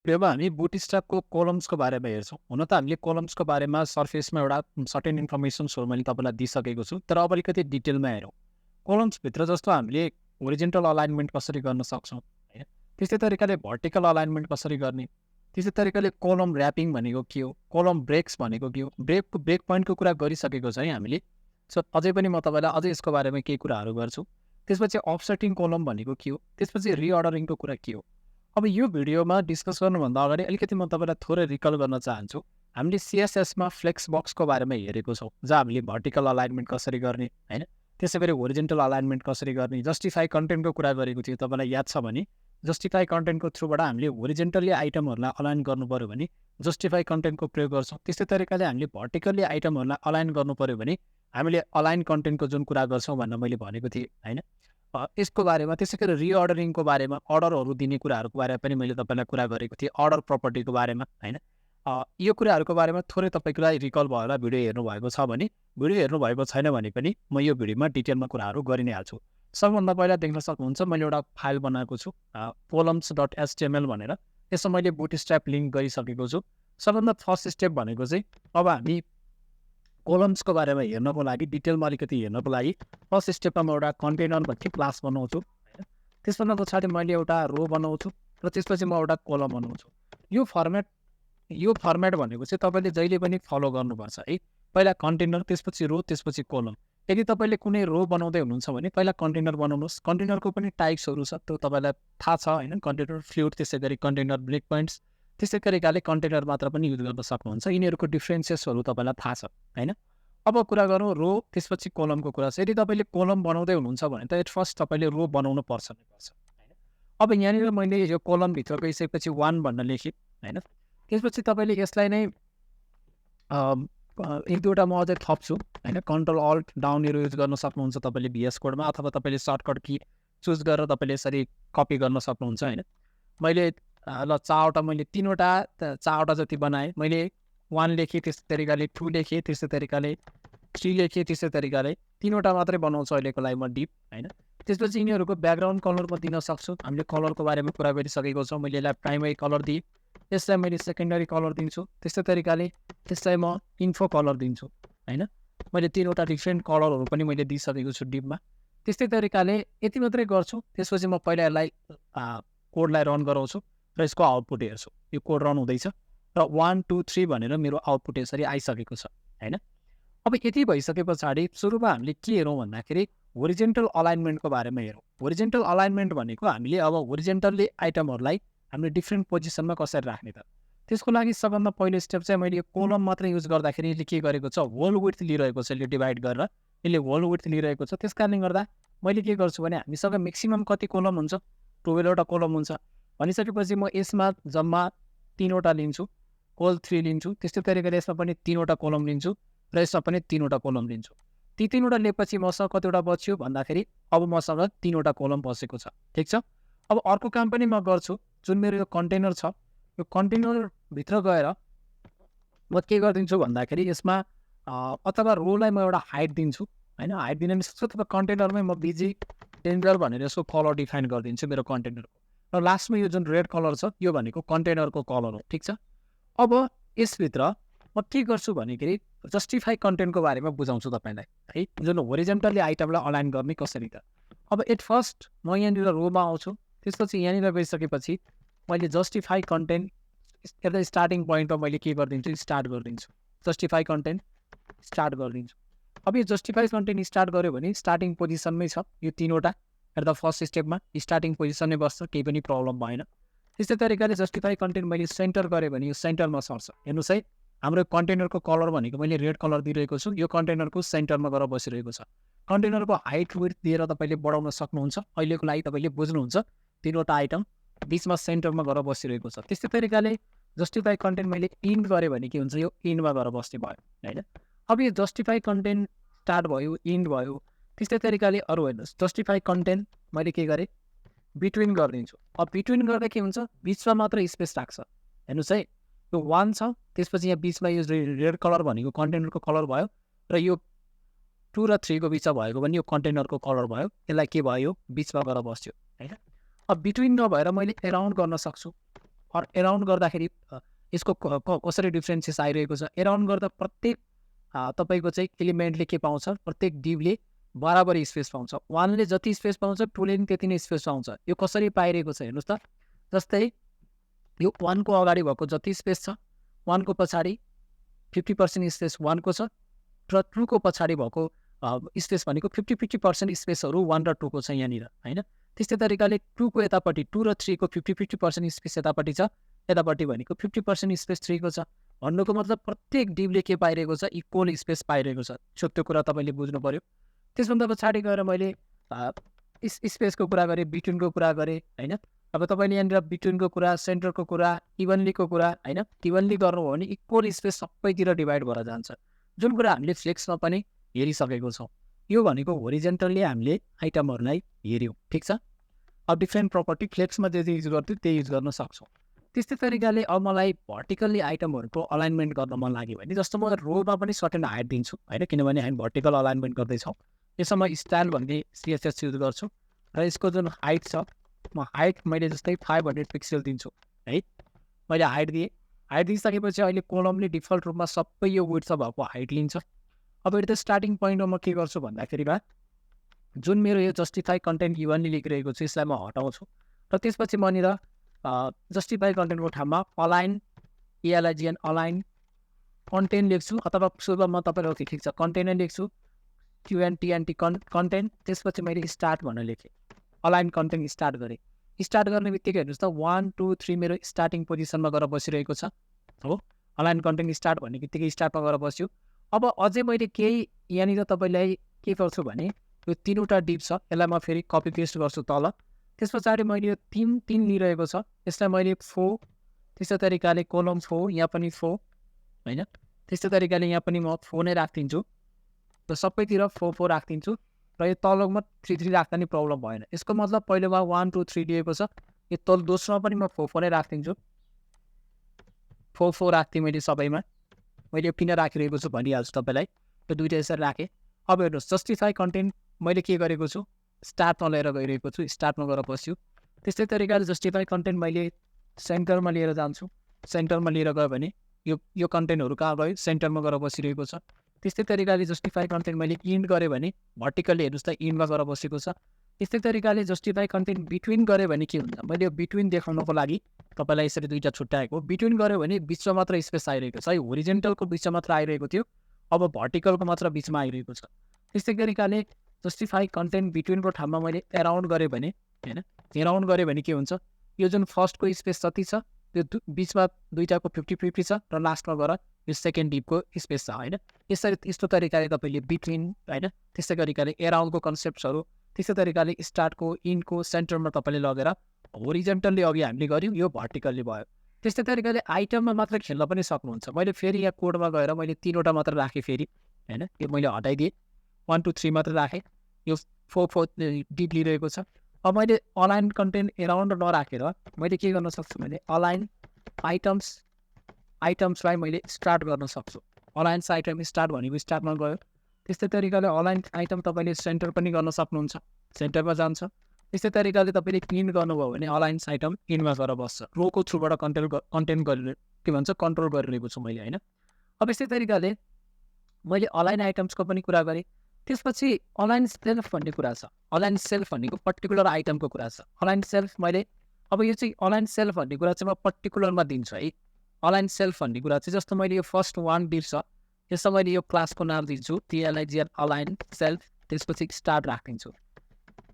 भिडियोमा हामी बुटस्ट्र्यापको कोलम्सको बारेमा हेर्छौँ। हुन त हामीले कोलम्सको बारेमा सर्फेसमा एउटा सर्टेन इन्फर्मेसन्सहरू मैले तपाईँलाई दिइसकेको छु, तर अब अलिकति डिटेलमा हेरौँ। कोलम्सभित्र जस्तो हामीले होरिजेन्टल अलाइनमेन्ट कसरी गर्न सक्छौँ, होइन? त्यस्तै तरिकाले भर्टिकल अलाइनमेन्ट कसरी गर्ने, त्यस्तै तरिकाले कोलम ऱ्यापिङ भनेको के हो, कोलम ब्रेक्स भनेको के हो, ब्रेक पोइन्टको कुरा गरिसकेको छ है हामीले। सो अझै पनि म तपाईँलाई अझै यसको बारेमा केही कुराहरू गर्छु। त्यसपछि अफसेटिङ कोलम भनेको के हो, त्यसपछि रिअर्डरिङको कुरा के हो। अब यो भिडियोमा डिस्कस गर्नुभन्दा अगाडि अलिकति म तपाईँलाई थोरै रिकल गर्न चाहन्छु। हामीले सिएसएसमा फ्लेक्स बक्सको बारेमा हेरेको छौँ, जहाँ हामीले भर्टिकल अलाइनमेन्ट कसरी गर्ने, होइन? त्यसै गरी होरिजेन्टल अलाइनमेन्ट कसरी गर्ने, जस्टिफाई कन्टेन्टको कुरा गरेको थियो। तपाईँलाई याद छ भने जस्टिफाई कन्टेन्टको थ्रुबाट हामीले होरिजेन्टली आइटमहरूलाई अलाइन गर्नु पऱ्यो भने जस्टिफाई कन्टेन्टको प्रयोग गर्छौँ। त्यस्तै तरिकाले हामीले भर्टिकल्ली आइटमहरूलाई अलाइन गर्नु पऱ्यो भने हामीले अलाइन कन्टेन्टको जुन कुरा गर्छौँ भनेर मैले भनेको थिएँ, होइन? यसको बारेमा त्यसै गरी रिअर्डरिङको बारेमा अर्डरहरू दिने कुराहरूको बारेमा पनि मैले तपाईँलाई कुरा गरेको थिएँ, अर्डर प्रपर्टीको बारेमा, होइन? यो कुराहरूको बारेमा थोरै तपाईँलाई रिकल भयो होला। भिडियो हेर्नुभएको छ भने, भिडियो हेर्नुभएको छैन भने पनि म यो भिडियोमा डिटेलमा कुराहरू गरि नै हाल्छु। सबभन्दा पहिला देख्न सक्नुहुन्छ मैले एउटा फाइल बनाएको छु, columns.html भनेर। यसमा मैले बुटस्ट्र्याप लिङ्क गरिसकेको छु। सबभन्दा फर्स्ट स्टेप भनेको चाहिँ अब हामी कोलम्सको बारेमा हेर्नको लागि डिटेलमा अलिकति हेर्नको लागि फर्स्ट स्टेपमा म एउटा कन्टेनर भन्ने क्लास बनाउँछु, होइन? त्यसभन्दा पछाडि मैले एउटा रो बनाउँछु र त्यसपछि म एउटा कोलम बनाउँछु। यो फर्मेट भनेको चाहिँ तपाईँले जहिले पनि फलो गर्नुपर्छ है। पहिला कन्टेनर, त्यसपछि रो, त्यसपछि कोलम। यदि तपाईँले कुनै रो बनाउँदै हुनुहुन्छ भने पहिला कन्टेनर बनाउनुहोस्। कन्टेनरको पनि टाइप्सहरू छ, त्यो तपाईँलाई थाहा छ, होइन? कन्टेनर फ्लुइड, त्यसै गरी कन्टेनर ब्रेक पोइन्ट्स, त्यस्तै तरिकाले कन्टेनर मात्र पनि युज गर्न सक्नुहुन्छ। यिनीहरूको डिफ्रेन्सेसहरू तपाईँलाई थाहा छ, होइन? अब कुरा गरौँ रो त्यसपछि कोलमको कुरा छ। यदि तपाईँले कोलम बनाउँदै हुनुहुन्छ भने त एट फर्स्ट तपाईँले रो बनाउनु पर्छ, होइन? अब यहाँनिर मैले यो कोलमभित्र गइसकेपछि 1 भनेर लेखेँ, होइन? त्यसपछि तपाईँले यसलाई नै एक दुईवटा म अझै थप्छु, होइन? Control alt down arrow use गर्न सक्नुहुन्छ तपाईँले VS कोडमा, अथवा तपाईँले सर्टकट की चुज गरेर तपाईँले यसरी कपी गर्न सक्नुहुन्छ, होइन? मैले ल चारवटा, मैले 3वटा 4वटा जति बनाएँ। मैले 1 लेखेँ, त्यस्तै तरिकाले 2 लेखेँ, त्यस्तै तरिकाले 3 लेखेँ, त्यस्तै तरिकाले 3वटा मात्रै बनाउँछु अहिलेको लागि म डिप, होइन? त्यसपछि यिनीहरूको ब्याकग्राउन्ड कलर म दिन सक्छु। हामीले कलरको बारेमा कुरा गरिसकेको छौँ। मैले यसलाई प्राइमरी कलर दिएँ, यसलाई मैले सेकेन्डरी कलर दिन्छु, त्यस्तै तरिकाले त्यसलाई म इन्फो कलर दिन्छु, होइन? मैले 3वटा डिफ्रेन्ट कलरहरू पनि मैले दिइसकेको छु डिपमा। त्यस्तै तरिकाले यति मात्रै गर्छु। त्यसपछि म पहिला यसलाई कोडलाई रन गराउँछु र यसको आउटपुट हेर्छु। यो कोड रन हुँदैछ र 1 2 3 भनेर मेरो आउटपुट यसरी आइसकेको छ, होइन? अब यति भइसके पछाडि सुरुमा हामीले के हेरौँ भन्दाखेरि होरिजेन्टल अलाइनमेन्टको बारेमा हेरौँ। होरिजेन्टल अलाइनमेन्ट भनेको हामीले अब होरिजेन्टल्ली आइटमहरूलाई हामीले डिफ्रेन्ट पोजिसनमा कसरी राख्ने त। त्यसको लागि सबभन्दा पहिलो स्टेप चाहिँ मैले यो कोलम मात्र युज गर्दाखेरि यसले के गरेको छ, होल विड्थ लिइरहेको छ। यसले डिभाइड गरेर यसले होल विड्थ लिइरहेको छ। त्यस कारणले गर्दा मैले के गर्छु भने हामीसँग म्याक्सिमम कति कोलम हुन्छ, 12वटा कोलम हुन्छ भनिसकेपछि म यसमा जम्मा 3वटा लिन्छु, होल 3 लिन्छु। त्यस्तै तरिकाले यसमा पनि 3वटा कोलम लिन्छु र यसमा पनि 3वटा कोलम लिन्छु। ती 3वटा लिएपछि मसँग कतिवटा बच्यो भन्दाखेरि अब मसँग 3वटा कोलम बसेको छ, ठिक छ? अब अर्को काम पनि म गर्छु। जुन मेरो यो कन्टेनर छ, यो कन्टेनरभित्र गएर म के गरिदिन्छु भन्दाखेरि यसमा अथवा रोलाई म एउटा हाइट दिन्छु, होइन? हाइट दिन पनि सक्छु, अथवा कन्टेनरमै म बिजी डेन्जर भनेर यसको कलर डिफाइन गरिदिन्छु मेरो कन्टेनरको। र लास्टमा यो जुन रेड कलर छ यो भनेको कन्टेनरको कलर हो, ठिक छ? अब यसभित्र म के गर्छु भनेखेरि जस्टिफाई कन्टेन्टको बारेमा बुझाउँछु तपाईँलाई, है? जुन होरिजेन्टल्ली आइटमलाई अलाइन गर्ने कसरी त। अब एट फर्स्ट म यहाँनिर रोमा आउँछु। त्यसपछि यहाँनिर गइसकेपछि मैले justify content at the starting पोइन्टमा मैले के गरिदिन्छु, स्टार्ट गरिदिन्छु। जस्टिफाई कन्टेन्ट स्टार्ट गरिदिन्छु। अब यो जस्टिफाई कन्टेन्ट स्टार्ट गऱ्यो भने स्टार्टिङ पोजिसनमै छ यो 3वटा। एट द फर्स्ट स्टेपमा स्टार्टिङ पोजिसनमै बस्छ, केही पनि प्रब्लम भएन। त्यस्तै तरिकाले जस्टिफाई कन्टेन्ट मैले सेन्टर गरेँ भने यो सेन्टरमा सर्छ। हेर्नुहोस् है, हाम्रो कन्टेनरको कलर भनेको मैले रेड कलर दिइरहेको छु। यो कन्टेनरको सेन्टरमा गएर बसिरहेको छ। कन्टेनरको हाइट विड्थ दिएर तपाईँले बढाउन सक्नुहुन्छ। अहिलेको लागि तपाईँले बुझ्नुहुन्छ 3वटा आइटम बिचमा सेन्टरमा गएर बसिरहेको छ। त्यस्तै तरिकाले जस्टिफाई कन्टेन्ट मैले इन्ड गरेँ भने के हुन्छ, यो इन्डमा गएर बस्ने भयो, होइन? अब यो जस्टिफाई कन्टेन्ट स्टार्ट भयो, इन्ड भयो। त्यस्तै तरिकाले अरू हेर्नुहोस्, जस्टिफाई कन्टेन्ट मैले के गरेँ, बिट्विन गरिदिन्छु। अब बिट्विन गर्दा के हुन्छ, बिचमा मात्र स्पेस राख्छ। हेर्नुहोस् है, यो 1 छ, त्यसपछि यहाँ बिचमा यो रेड कलर भनेको कन्टेनरको कलर भयो र यो 2 र 3 को बिचमा भएको भने यो कन्टेनरको कलर भयो। यसलाई के भयो, बिचमा गएर बस्यो, होइन? अब बिट्विन नभएर मैले एराउन्ड गर्न सक्छु। एराउन्ड गर्दाखेरि यसको कसरी डिफ्रेन्सेस आइरहेको छ। एराउन्ड गर्दा प्रत्येक तपाईँको चाहिँ एलिमेन्टले के पाउँछ, प्रत्येक डिभले बराबरी स्पेस पाउँछ। 1ले जति स्पेस पाउँछ 2ले पनि त्यति नै स्पेस पाउँछ। यो कसरी पाइरहेको छ हेर्नुहोस् त। जस्तै यो 1 को अगाडि भएको जति स्पेस छ 1 को पछाडि 50% स्पेस 1 को छ र 2 को पछाडि भएको स्पेस भनेको 50% स्पेसहरू 1 र 2 को छ यहाँनिर हैन। त्यस्तै तरिकाले 2 को यतापट्टि 2 र 3 को 50% स्पेस यतापट्टि छ, यतापट्टि भनेको 50% स्पेस 3 को छ। भन्नुको मतलब प्रत्येक डिभले के पाइरहेको छ, इक्वल स्पेस पाइरहेको छ। त्यो कुरा तपाईँले बुझ्नु पर्यो। त्यसभन्दा पछाडि गएर मैले स्पेसको कुरा गरेँ, बिट्विनको कुरा गरेँ हैन। अब तपाईँले यहाँनिर बिट्विनको कुरा, सेन्टरको कुरा, इभनलीको कुरा हैन, इभनली गर्नुभयो भने इक्वल स्पेस सबैतिर डिभाइड भएर जान्छ, जुन कुरा हामीले फ्लेक्समा पनि हेरिसकेको छौँ। यो भनेको होरिजेन्टल्ली हामीले आइटमहरूलाई हेऱ्यौँ, ठिक छ। अब डिफ्रेन्ट प्रपर्टी फ्लेक्समा जे युज गर्थ्यो त्यही युज गर्न सक्छौँ। त्यस्तै तरिकाले अब मलाई भर्टिकल्ली आइटमहरूको अलाइनमेन्ट गर्न मन लाग्यो भने, जस्तो म रोमा पनि सर्टेन हाइट दिन्छु हैन, किनभने हामी भर्टिकल अलाइनमेन्ट गर्दैछौँ। यसमा स्टाइल भन्ने CSS युज गर्छु र यसको जुन हाइट छ, म हाइट मैले जस्तै 500 पिक्सल दिन्छु है। मैले हाइट दिएँ, हाइट दिइसकेपछि अहिले कोलमले डिफल्ट रूपमा सबै यो विड्थ भएको हाइट लिन्छ। अब यो स्टार्टिङ पोइन्टमा म के गर्छु भन्दाखेरिमा जुन मेरो यो जस्टिफाई कन्टेन्ट इभनली लेखिरहेको छु यसलाई म हटाउँछु र त्यसपछि मनिर जस्टिफाई कन्टेन्टको ठाउँमा अलाइन ELIGN अलाइन कन्टेन्ट लेख्छु, अथवा सुरुमा म तपाईँलाई ओके ठिक छ कन्टेन्ट नै लेख्छु, QNTNT कन्टेन्ट। त्यसपछि मैले स्टार्ट भनेर लेखेँ, अलाइन कन्टेन्ट स्टार्ट गरेँ। स्टार्ट गर्ने बित्तिकै हेर्नुहोस् त 1 2 3 मेरो स्टार्टिङ पोजिसनमा गएर बसिरहेको छ हो। अलाइन कन्टेन्ट स्टार्ट भन्ने बित्तिकै स्टार्टमा गएर बस्यो। अब अझै मैले केही यहाँनिर तपाईँलाई के गर्छु भने यो 3वटा डिभ छ, यसलाई म फेरि कपी पेस्ट गर्छु तल। त्यस पछाडि मैले यो 3 लिइरहेको छ, यसलाई मैले 4, त्यस्तै तरिकाले कोलम 4 यहाँ पनि 4 हैन। त्यस्तै तरिकाले यहाँ पनि म 4 नै राखिदिन्छु र सबैतिर 4 4 राखिदिन्छु र यो तलमा 3 3 राख्दा नि प्रब्लम भएन। यसको मतलब पहिलोमा 1 2 3 दिएको छ, यो तल दोस्रोमा पनि म 4 4 नै राखिदिन्छु। 4 4 राख्थेँ मैले सबैमा, मैले यो किन राखिरहेको छु भनिहाल्छु तपाईँलाई। यो दुईवटा यसरी राखेँ। अब हेर्नुहोस् जस्टिफाई कन्टेन्ट मैले के गरेको छु, स्टार्टमा लिएर गइरहेको छु, स्टार्टमा गएर बस्यो। त्यस्तै तरिकाले जस्टिफाई कन्टेन्ट मैले सेन्टरमा लिएर जान्छु, सेन्टरमा लिएर गयो भने यो कन्टेन्टहरू कहाँ गयो, सेन्टरमा गएर बसिरहेको छ। त्यस्तै तरिकाले जस्टिफाई कन्टेन्ट मैले इन्ड गरेँ भने भर्टिकल्ली हेर्नुहोस् त इन्डमा गएर बसेको छ। त्यस्तै तरिकाले जस्टिफाई कन्टेन्ट बिट्विन गरेँ भने के हुन्छ, मैले यो बिट्विन देखाउनको लागि तपाईँलाई यसरी दुईवटा छुट्याएको। बिट्विन गऱ्यो भने बिचमा मात्र स्पेस आइरहेको छ है, होरिजेन्टलको बिचमा मात्र आइरहेको थियो, अब भर्टिकलको मात्र बिचमा आइरहेको छ। त्यस्तै तरिकाले जस्टिफाई कन्टेन्ट बिट्विनको ठाउँमा मैले एराउन्ड गरेँ भने हैन, एराउन्ड गरेँ भने के हुन्छ, यो जुन फर्स्टको स्पेस जति छ त्यो बिचमा दुईटाको 50-50 छ र लास्टमा गएर यो सेकेन्ड डिपको स्पेस छ हैन। यसरी यस्तो तरिकाले तपाईँले बिट्विन हैन, त्यस्तै तरिकाले एराउन्डको कन्सेप्ट्सहरू, त्यस्तै तरिकाले स्टार्टको इन्डको सेन्टरमा तपाईँले लगेर होरिजेन्टल्ली अघि हामीले गऱ्यौँ, यो भर्टिकल्ली भयो। त्यस्तै तरिकाले आइटममा मात्र खेल्न पनि सक्नुहुन्छ। मैले फेरि यहाँ कोडमा गएर मैले 3वटा मात्र राखेँ फेरि हैन, यो मैले हटाइदिएँ, 1 2 3 मात्र राखेँ, यो 4 4 डिप लिइरहेको छ। अब मैले अलाइन कन्टेन्ट एराउन्ड नराखेर मैले के गर्न सक्छु भने अलाइन आइटम्सलाई मैले स्टार्ट गर्न सक्छु। अलाइन आइटम स्टार्ट भनेको स्टार्टमा गयो। त्यस्तै तरिकाले अलाइन आइटम तपाईँले सेन्टर पनि गर्न सक्नुहुन्छ, सेन्टरमा जान्छ। त्यस्तै तरिकाले तपाईँले इन्ड गर्नुभयो भने अलाइन आइटम इन्डमा गएर बस्छ। रोको थ्रुबाट कन्टेन्ट गरेर के भन्छ कन्ट्रोल गरिरहेको छु मैले हैन। अब यस्तै तरिकाले मैले अलाइन आइटम्सको पनि कुरा गरेँ। त्यसपछि अलाइन सेल्फ भन्ने कुरा छ। अलाइन सेल्फ भनेको पर्टिकुलर आइटमको कुरा छ। अलाइन सेल्फ मैले अब यो चाहिँ अलाइन सेल्फ भन्ने कुरा चाहिँ म पर्टिकुलरमा दिन्छु है। अलाइन सेल्फ भन्ने कुरा चाहिँ जस्तो मैले यो फर्स्ट 1 डिभ छ, यसमा मैले यो क्लासको नाम दिन्छु TLIGN अलाइन सेल्फ, त्यसपछि स्टार्ट राखिदिन्छु,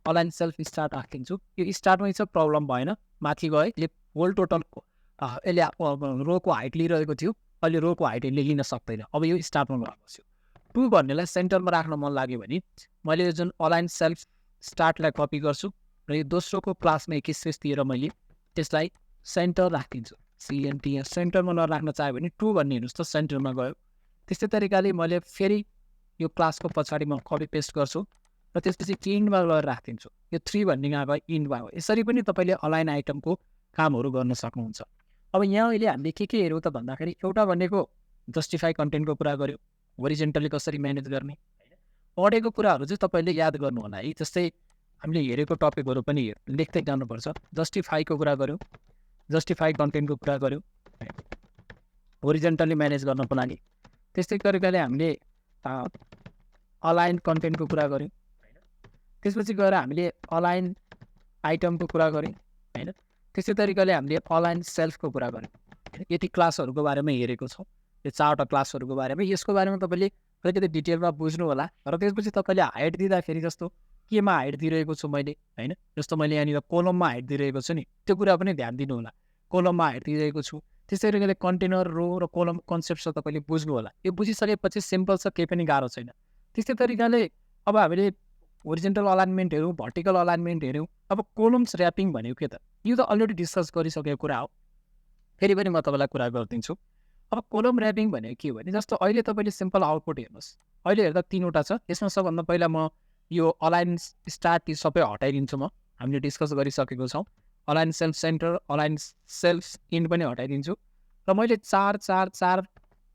अलाइन सेल्फ स्टार्ट राखिदिन्छु। यो स्टार्टमै छ प्रब्लम भएन, माथि गए यो होल टोटल यसले रोको हाइट लिइरहेको थियो, अहिले रोको हाइट यसले लिन सक्दैन। अब यो स्टार्टमा गएर बस्यो। 2 भन्नेलाई सेन्टरमा राख्न मन लाग्यो भने मैले यो जुन अलाइन सेल्फ स्टार्टलाई कपी गर्छु र यो दोस्रोको क्लासमा एक स्पेस दिएर मैले त्यसलाई सेन्टर राखिदिन्छु, CNT। सेन्टरमा नराख्न चाह्यो भने 2 भन्ने हेर्नुहोस् त सेन्टरमा गयो। त्यस्तै तरिकाले मैले फेरि यो क्लासको पछाडि म कपी पेस्ट गर्छु र त्यसपछि इन्डमा गएर राखिदिन्छु, यो 3 भन्ने यहाँ गयो इन्डमा हो। यसरी पनि तपाईँले अलाइन आइटमको कामहरू गर्न सक्नुहुन्छ। अब यहाँ अहिले हामीले के हेऱ्यौँ त भन्दाखेरि एउटा भनेको जस्टिफाई कन्टेन्टको कुरा गऱ्यौँ, होरिजेन्टली कसरी म्यानेज गर्ने हैन। पढेको कुराहरू चाहिँ तपाईँले याद गर्नु होला है। जस्तै हामीले हेरेको टपिकहरू पनि लेख्दै जानुपर्छ। जस्टिफाईको कुरा गऱ्यौँ, जस्टिफाई कन्टेन्टको कुरा गऱ्यौँ, होरिजेन्टली म्यानेज गर्नको लागि। त्यस्तै तरिकाले हामीले अलाइन कन्टेन्टको कुरा गऱ्यौँ होइन। त्यसपछि गएर हामीले अलाइन आइटमको कुरा गऱ्यौँ होइन। त्यस्तै तरिकाले हामीले अलाइन सेल्फको कुरा गऱ्यौँ। यति क्लासहरूको बारेमा हेरेको छौँ, यो 4वटा क्लासहरूको बारेमा। यसको बारेमा तपाईँले अलिकति डिटेलमा बुझ्नु होला। र त्यसपछि तपाईँले हाइट दिँदाखेरि जस्तो केमा हाइट दिइरहेको छु मैले होइन, जस्तो मैले यहाँनिर कोलममा हाइट दिइरहेको छु नि, त्यो कुरा पनि ध्यान दिनु होला। कोलममा हाइट दिइरहेको छु, त्यस्तै तरिकाले कन्टेनर, रो र कोलम कन्सेप्ट छ, तपाईँले बुझ्नु होला। यो बुझिसकेपछि सिम्पल छ, केही पनि गाह्रो छैन। त्यस्तै तरिकाले अब हामीले होरिजेन्टल अलाइनमेन्ट हेऱ्यौँ, भर्टिकल अलाइनमेन्ट हेऱ्यौँ। अब कोलम्स ऱ्यापिङ भनेको के त, यो त अलरेडी डिस्कस गरिसकेको कुरा हो, फेरि पनि म तपाईँलाई कुरा गरिदिन्छु। अब कोलम ऱ्यापिङ भनेको के हो भने, जस्तो अहिले तपाईँले सिम्पल आउटपुट हेर्नुहोस्, अहिले हेर्दा 3वटा छ। यसमा सबभन्दा पहिला म यो अलाइन स्टार्ट यी सबै हटाइदिन्छु। हामीले डिस्कस गरिसकेको छौँ। Align self centre, align self end पनि हटाइदिन्छु। र मैले 4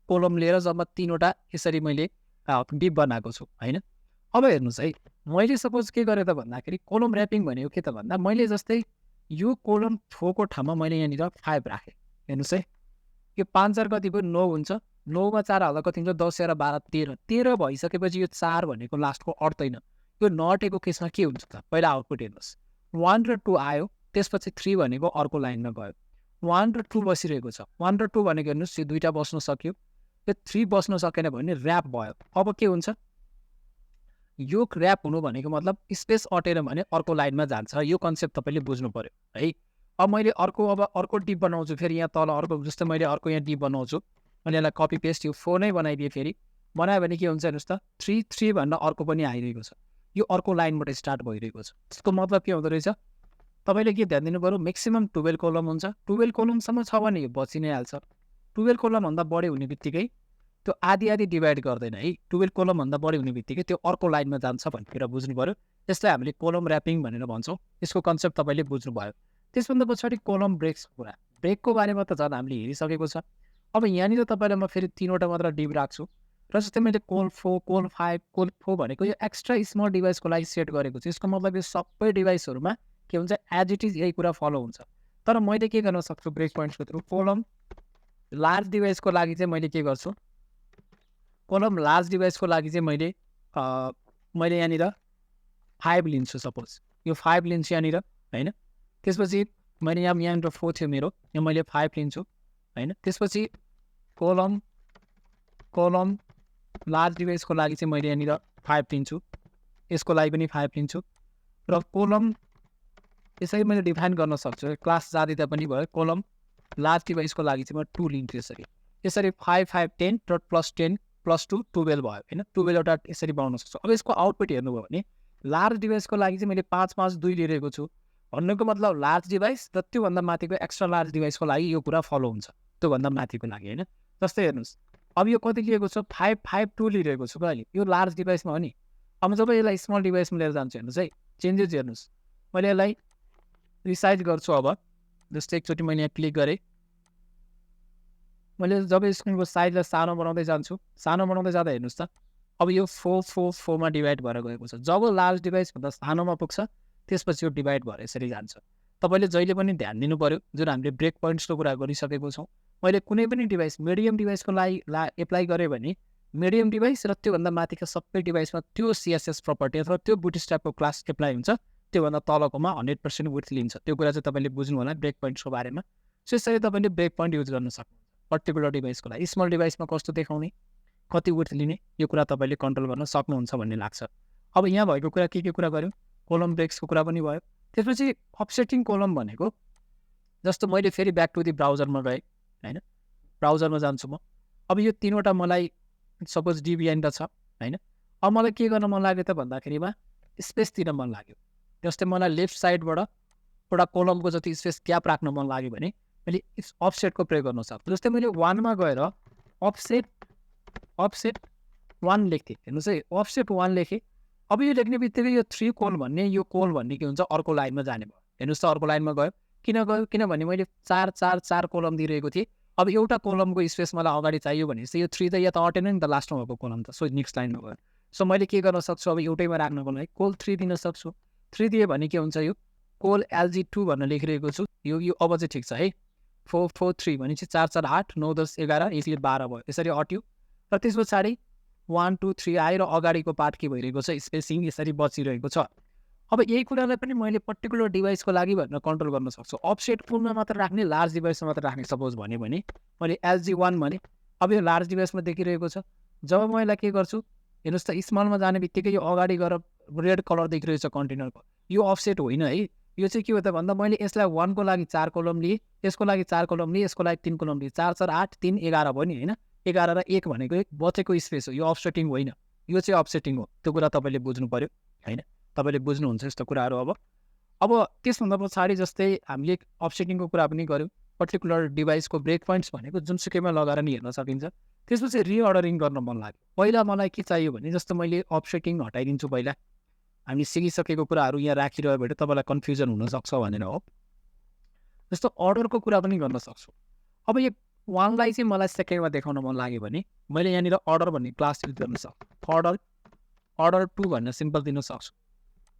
कोलम लिएर जब 3वटा यसरी मैले डिप बनाएको छु होइन। अब हेर्नुहोस् है, मैले सपोज के गरेँ त भन्दाखेरि, कोलम ऱ्यापिङ भनेको के त भन्दा, मैले जस्तै यो कोलम 4 को ठाउँमा मैले यहाँनिर 5 राखेँ। हेर्नुहोस् है, यो 5 4 कति भयो, 9 हुन्छ। 9 मा 4 हाल्दा कति हुन्छ, 10 र 12 13। 13 भइसकेपछि यो 4 भनेको लास्टको अट्दैन। यो नअटेको केसमा के हुन्छ त, पहिला आउटपुट हेर्नुहोस्, 1 र 2 आयो, त्यसपछि 3 भनेको अर्को लाइनमा गयो। 1 र 2 बसिरहेको छ। 1 र 2 भनेको हेर्नुहोस्, यो 2टा बस्न सक्यो, यो 3 बस्न सकेन भने ऱ्याप भयो। अब के हुन्छ, यो ऱ्याप हुनु भनेको मतलब स्पेस अटेन भने अर्को लाइनमा जान्छ। यो कन्सेप्ट तपाईँले बुझ्नु पर्यो है। अब मैले अर्को डिप बनाउँछु, फेरि यहाँ तल अर्को, जस्तै मैले अर्को यहाँ डिप बनाउँछु, मैले यसलाई कपी पेस्ट यो 4 नै बनाइदिएँ। फेरि बनायो भने के हुन्छ हेर्नुहोस् त, 3 भन्दा अर्को पनि आइरहेको छ। यो अर्को लाइनबाट स्टार्ट भइरहेको छ। त्यसको मतलब के हुँदो रहेछ, तपाईँले के ध्यान दिनु पऱ्यो, म्याक्सिमम् 12 कोलम हुन्छ। 12 कोलमसम्म छ भने यो बचि नै हाल्छ। 12 कोलमभन्दा बढी हुने बित्तिकै त्यो आधी डिभाइड गर्दैन है। 12 कोलमभन्दा बढी हुने बित्तिकै त्यो अर्को लाइनमा जान्छ भन्ने कुरा बुझ्नु पऱ्यो। यसलाई हामीले कोलम ऱ्यापिङ भनेर भन्छौँ। यसको कन्सेप्ट तपाईँले बुझ्नुभयो। त्यसभन्दा पछाडि कोलम ब्रेक्सको कुरा, ब्रेकको बारेमा त झन् हामीले हेरिसकेको छ। अब यहाँनिर तपाईँलाई म फेरि 3वटा मात्र डिप राख्छु। र जस्तै मैले कोल 4, कोल 5, कोल 4 भनेको यो एक्स्ट्रा स्मल डिभाइसको लागि सेट गरेको छु। यसको मतलब यो सबै डिभाइसहरूमा के हुन्छ, एज इट इज यही कुरा फलो हुन्छ। तर मैले के गर्न सक्छु, ब्रेक पोइन्ट्सको थ्रु कोलम लार्ज डिभाइसको लागि चाहिँ मैले के गर्छु, कोलम लार्ज डिभाइसको लागि चाहिँ मैले यहाँनिर 5 लिन्छु। सपोज यो 5 लिन्छु यहाँनिर होइन। त्यसपछि मैले यहाँनिर 4 थियो मेरो, यहाँ मैले 5 लिन्छु होइन। त्यसपछि कोलम लार्ज डिभाइसको लागि चाहिँ मैले यहाँनिर 5 लिन्छु, यसको लागि पनि 5 लिन्छु। र कोलम यसरी मैले डिफाइन गर्न सक्छु, क्लास जाँदा पनि भयो। कोलम लार्ज डिभाइसको लागि चाहिँ म 2 लिन्छु। यसरी 5 5 10 र +10 +2 12 भयो होइन। 12 एउटा यसरी बनाउन सक्छु। अब यसको आउटपुट हेर्नुभयो भने लार्ज डिभाइसको लागि चाहिँ मैले 5 5 2 लिइरहेको छु। भन्नुको मतलब लार्ज डिभाइस र त्योभन्दा माथिको एक्स्ट्रा लार्ज डिभाइसको लागि यो कुरा फलो हुन्छ, त्योभन्दा माथिको लागि होइन। जस्तै हेर्नुहोस्, अब यो कति लिएको छ, 5 5 2 लिइरहेको छु कहिले, यो लार्ज डिभाइसमा हो नि। अब जब यसलाई स्मल डिभाइसमा लिएर जान्छु, हेर्नुहोस् है, चेन्जेस हेर्नुहोस्। मैले यसलाई रिसाइज गर्छु। अब जस्तै एकचोटि मैले यहाँ क्लिक गरेँ, मैले जब स्क्रिनको साइजलाई सानो बनाउँदै जान्छु, सानो बनाउँदै जाँदा हेर्नुहोस् त, अब यो 4 4 4 मा डिभाइड भएर गएको छ। जब लार्ज डिभाइसभन्दा सानोमा पुग्छ त्यसपछि यो डिभाइड भएर यसरी जान्छ। तपाईँले जहिले पनि ध्यान दिनु पऱ्यो, जुन हामीले ब्रेक पोइन्ट्सको कुरा गरिसकेको छौँ। मैले कुनै पनि डिभाइस मिडियम डिभाइसको लागि एप्लाई गरेँ भने मिडियम डिभाइस र त्योभन्दा माथिका सबै डिभाइसमा त्यो CSS प्रपर्टी अथवा त्यो बुटस्ट्र्यापको क्लास एप्लाई हुन्छ। त्योभन्दा तलकोमा 100% विड्थ लिन्छ। त्यो कुरा चाहिँ तपाईँले बुझ्नु होला ब्रेक पोइन्ट्सको बारेमा। सो यसरी तपाईँले ब्रेक पोइन्ट युज गर्न सक्नुहुन्छ पर्टिकुलर डिभाइसको लागि। स्मल डिभाइसमा कस्तो देखाउने, कति विड्थ लिने, यो कुरा तपाईँले कन्ट्रोल गर्न सक्नुहुन्छ भन्ने लाग्छ। अब यहाँ भएको कुरा के कुरा गऱ्यौँ, कोलम ब्रेक्सको कुरा पनि भयो। त्यसपछि अफसेटिङ कोलम भनेको, जस्तो मैले फेरि ब्याक टु दि ब्राउजरमा गएँ होइन, ब्राउजरमा जान्छु म। अब यो 3वटा मलाई सपोज डिभिएन्ट छ होइन। अब मलाई के गर्न मन लाग्यो त भन्दाखेरिमा स्पेस दिन मन लाग्यो। जस्तै मलाई लेफ्ट साइडबाट एउटा कोलमको जति स्पेस ग्याप राख्न मन लाग्यो भने मैले अफसेटको प्रयोग गर्न सक्छु। जस्तै मैले 1 मा गएर अफसेट 1 लेख्थेँ। हेर्नुहोस् है, अफसेट 1 लेखेँ। अब यो लेख्ने बित्तिकै यो 3 कोल भन्ने, यो कोल भन्ने के हुन्छ, अर्को लाइनमा जाने भयो। हेर्नुहोस् त, अर्को लाइनमा गयो। किन गयो, किनभने मैले 4 4 4 कोलम दिइरहेको थिएँ। अब एउटा कोलमको स्पेस मलाई अगाडि चाहियो भने चाहिँ यो 3 त या त अटेन नि त लास्टमा भएको कोलम त, सो नेक्स्ट लाइनमा गयो। सो मैले के गर्न सक्छु, अब एउटैमा राख्नको लागि कोल 3 दिन सक्छु। 3 दिएँ भने के हुन्छ, यो कोल LG2 भनेर लेखिरहेको छु। यो अब चाहिँ ठिक छ है। 443 भनेपछि 4 4 8 9 10 11 यसले 12 भयो। यसरी अट्यो र त्यस पछाडि 1 2 3 आयो र अगाडिको पार्ट के भइरहेको छ, स्पेसिङ यसरी बचिरहेको छ। अब यही कुरालाई पनि मैले पर्टिकुलर डिभाइसको लागि भनेर कन्ट्रोल गर्न सक्छु। अफसेट कुनमा मात्र राख्ने, लार्ज डिभाइसमा मात्र राख्ने सपोज भने मैले LG1 भने। अब यो लार्ज डिभाइसमा देखिरहेको छ। जब म यसलाई के गर्छु, हेर्नुहोस् त स्मलमा जाने बित्तिकै यो अगाडि गएर रेड कलर देखिरहेको छ कन्टेनरको। यो अफसेट होइन है। यो चाहिँ के हो त भन्दा मैले यसलाई 1 को लागि 4 कलम लिएँ, यसको लागि 4 कलम लिएँ, यसको लागि 3 कलम लिएँ। 4 4 8 3 11 भयो नि होइन। 11 र 1 भनेको बचेको स्पेस हो। यो अफसेटिङ होइन, यो चाहिँ अफसेटिङ हो। त्यो कुरा तपाईँले बुझ्नु पर्यो होइन। तपाईँले बुझ्नुहुन्छ यस्तो कुराहरू। अब त्यसभन्दा पछाडि जस्तै हामीले अफसेटिङको कुरा पनि गऱ्यौँ। पर्टिकुलर डिभाइसको ब्रेक पोइन्ट्स भनेको जुनसुकैमा लगाएर नि हेर्न सकिन्छ। त्यसपछि रिअर्डरिङ गर्न मन लाग्यो। पहिला मलाई के चाहियो भने जस्तो मैले अफसेटिङ हटाइदिन्छु। पहिला हामी सिकिसकेको कुराहरू यहाँ राखिरह्यो भने तपाईँलाई कन्फ्युजन हुनसक्छ भनेर हो। जस्तो अर्डरको कुरा पनि गर्न सक्छु। अब यो 1 लाई चाहिँ मलाई सेकेन्डमा देखाउन मन लाग्यो भने मैले यहाँनिर अर्डर भन्ने क्लास युज गर्न सक्छु। अर्डर 2 भनेर सिम्पल दिन सक्छु।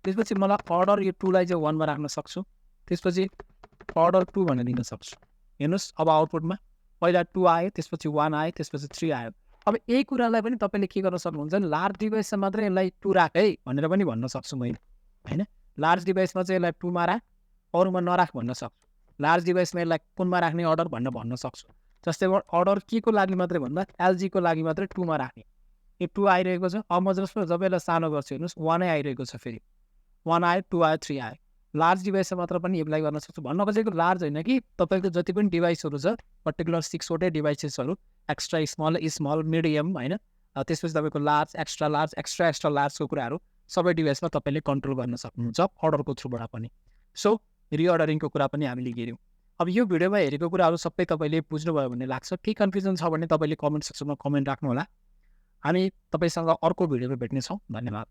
त्यसपछि मलाई अर्डर यो 2 लाई चाहिँ 1 मा राख्न सक्छु। त्यसपछि अर्डर 2 भनेर दिन सक्छु। हेर्नुहोस् अब आउटपुटमा पहिला 2 आयो, त्यसपछि 1 आयो, त्यसपछि 3 आयो। अब यही कुरालाई पनि तपाईँले के गर्न सक्नुहुन्छ भने लार्ज डिभाइसमा मात्रै यसलाई 2 राख है भनेर पनि भन्न सक्छु मैले होइन। लार्ज डिभाइसमा चाहिँ यसलाई 2 मा राख, अरूमा नराख भन्न सक्छु। लार्ज डिभाइसमा यसलाई कुनमा राख्ने अर्डर भनेर भन्न सक्छु। जस्तै अर्डर के को लागि मात्रै भन्दा LG को लागि मात्रै 2 मा राख्ने। यो 2 आइरहेको छ। अब म जस्तो जब यसलाई सानो गर्छु हेर्नुहोस् 1 नै आइरहेको छ। फेरि 1 आयो, 2 आयो, 3 आयो। लार्ज डिभाइसमा मात्र पनि एप्लाई गर्न सक्छु। भन्न खोजेको लार्ज होइन कि तपाईँको जति पनि डिभाइसहरू छ पर्टिकुलर 6 वटै डिभाइसेसहरू, एक्स्ट्रा स्मल मिडियम होइन। त्यसपछि तपाईँको लार्ज, एक्स्ट्रा लार्जको कुराहरू सबै डिभाइसमा तपाईँले कन्ट्रोल गर्न सक्नुहुन्छ अर्डरको थ्रुबाट पनि। सो रिअर्डरिङको कुरा पनि हामीले हेऱ्यौँ। अब यो भिडियोमा हेरेको कुराहरू सबै तपाईँले बुझ्नुभयो भन्ने लाग्छ। केही कन्फ्युजन छ भने तपाईँले कमेन्ट सेक्सनमा कमेन्ट राख्नु होला। हामी तपाईँसँग अर्को भिडियोमा भेट्नेछौँ। धन्यवाद।